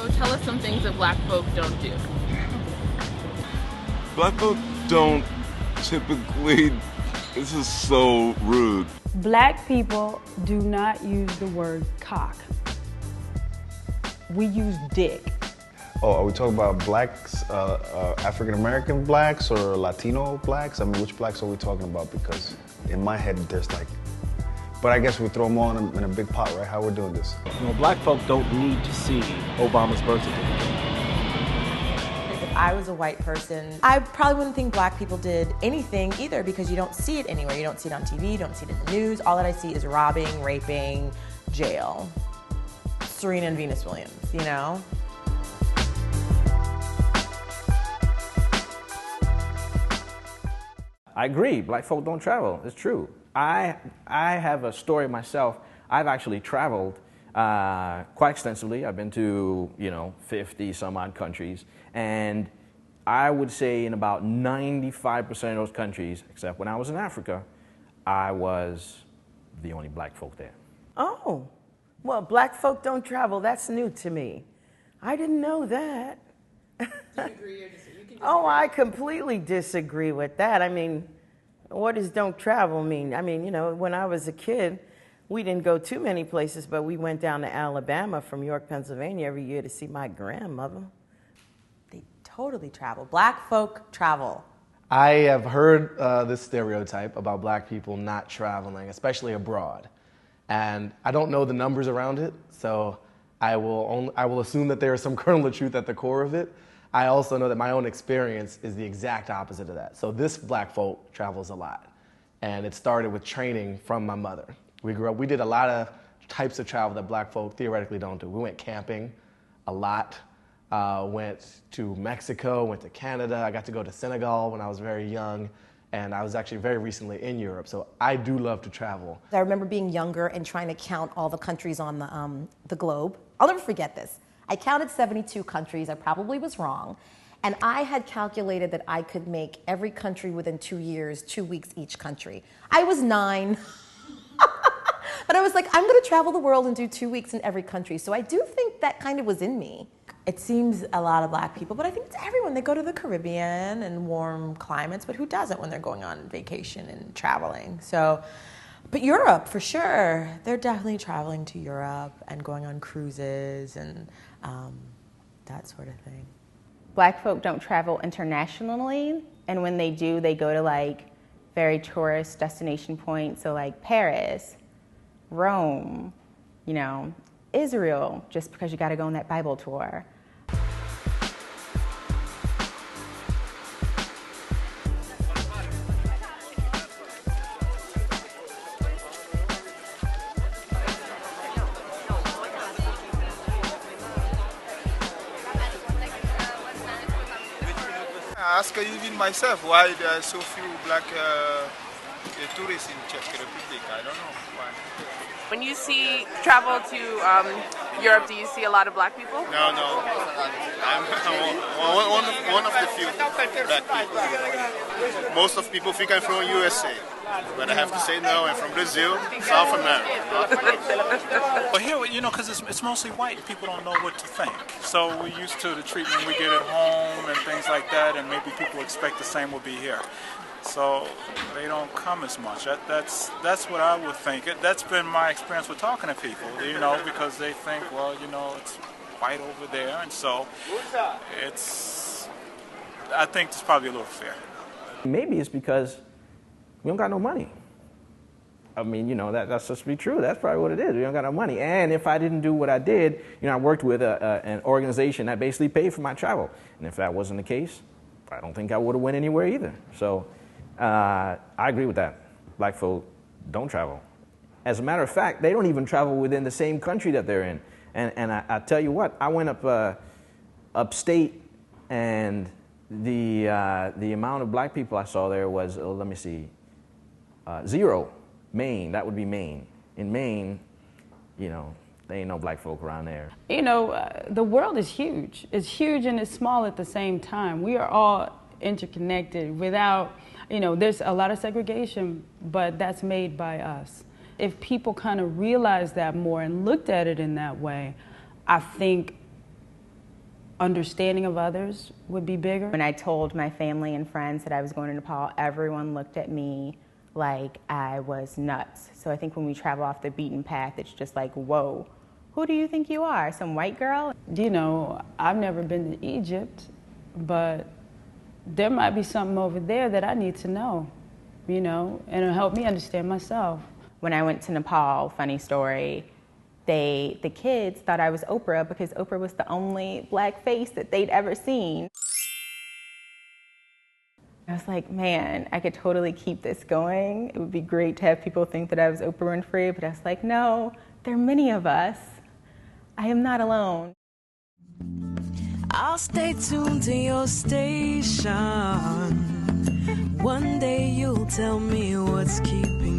So tell us some things that black folk don't do. Black folk don't typically, this is so rude. Black people do not use the word cock. We use dick. Oh, are we talking about blacks, African-American blacks or Latino blacks? I mean, which blacks are we talking about? Because in my head, there's like, but I guess we throw them all in a big pot, right? How we're doing this? You know, black folk don't need to see Obama's birth certificate. If I was a white person, I probably wouldn't think black people did anything either because you don't see it anywhere. You don't see it on TV, you don't see it in the news. All that I see is robbing, raping, jail. Serena and Venus Williams, you know? I agree, black folk don't travel, it's true. I have a story myself. I've actually traveled quite extensively. I've been to, 50 some odd countries. And I would say in about 95% of those countries, except when I was in Africa, I was the only black folk there. Oh, well, black folk don't travel. That's new to me. I didn't know that. Do you agree or disagree? You can Oh, I completely disagree with that. I mean, what does don't travel mean? I mean, when I was a kid, we didn't go too many places, but we went down to Alabama from York, Pennsylvania every year to see my grandmother. They totally travel. Black folk travel. I have heard this stereotype about black people not traveling, especially abroad. And I don't know the numbers around it, so I will assume that there is some kernel of truth at the core of it. I also know that my own experience is the exact opposite of that. So this black folk travels a lot. And it started with training from my mother. We did a lot of types of travel that black folk theoretically don't do. We went camping a lot, went to Mexico, went to Canada. I got to go to Senegal when I was very young. And I was actually very recently in Europe. So I do love to travel. I remember being younger and trying to count all the countries on the globe. I'll never forget this. I counted 72 countries. I probably was wrong. And I had calculated that I could make every country within 2 years, 2 weeks each country. I was 9. But I was like, I'm going to travel the world and do 2 weeks in every country. So I do think that kind of was in me. It seems a lot of black people, but I think it's everyone. They go to the Caribbean and warm climates, but who doesn't when they're going on vacation and traveling? So, but Europe, for sure. They're definitely traveling to Europe and going on cruises and that sort of thing. Black folk don't travel internationally, and when they do, they go to like very tourist destination points, so like Paris, Rome, Israel, just because you got to go on that Bible tour. I ask even myself why there are so few black tourists in Czech Republic. I don't know why. When you travel to Europe, do you see a lot of black people? No. I'm one of the few black people. Most of people think I'm from USA. But I have to say no, I'm from Brazil, South America. But here, because it's mostly white, people don't know what to think. So we're used to the treatment we get at home and things like that, and maybe people expect the same will be here. So they don't come as much. That's what I would think. That's been my experience with talking to people, because they think, it's white over there, and so I think it's probably a little fair. Maybe it's because we don't got no money. I mean, that's just be true. That's probably what it is. We don't got no money. And if I didn't do what I did, I worked with an organization that basically paid for my travel. And if that wasn't the case, I don't think I would have went anywhere either. So I agree with that. Black folk don't travel. As a matter of fact, they don't even travel within the same country that they're in. And I tell you what, I went upstate, and the amount of black people I saw there was, let me see, 0. Maine, that would be Maine. In Maine, there ain't no black folk around there. The world is huge. It's huge and it's small at the same time. We are all interconnected without, there's a lot of segregation, but that's made by us. If people kind of realized that more and looked at it in that way, I think understanding of others would be bigger. When I told my family and friends that I was going to Nepal, everyone looked at me like I was nuts. So I think when we travel off the beaten path, it's just like, whoa, who do you think you are, some white girl? You know, I've never been to Egypt, but there might be something over there that I need to know, you know, and it'll help me understand myself. When I went to Nepal, funny story, the kids thought I was Oprah because Oprah was the only black face that they'd ever seen. I was like, man, I could totally keep this going. It would be great to have people think that I was Oprah Winfrey, but I was like, no, there are many of us. I am not alone. I'll stay tuned to your station. One day you'll tell me what's keeping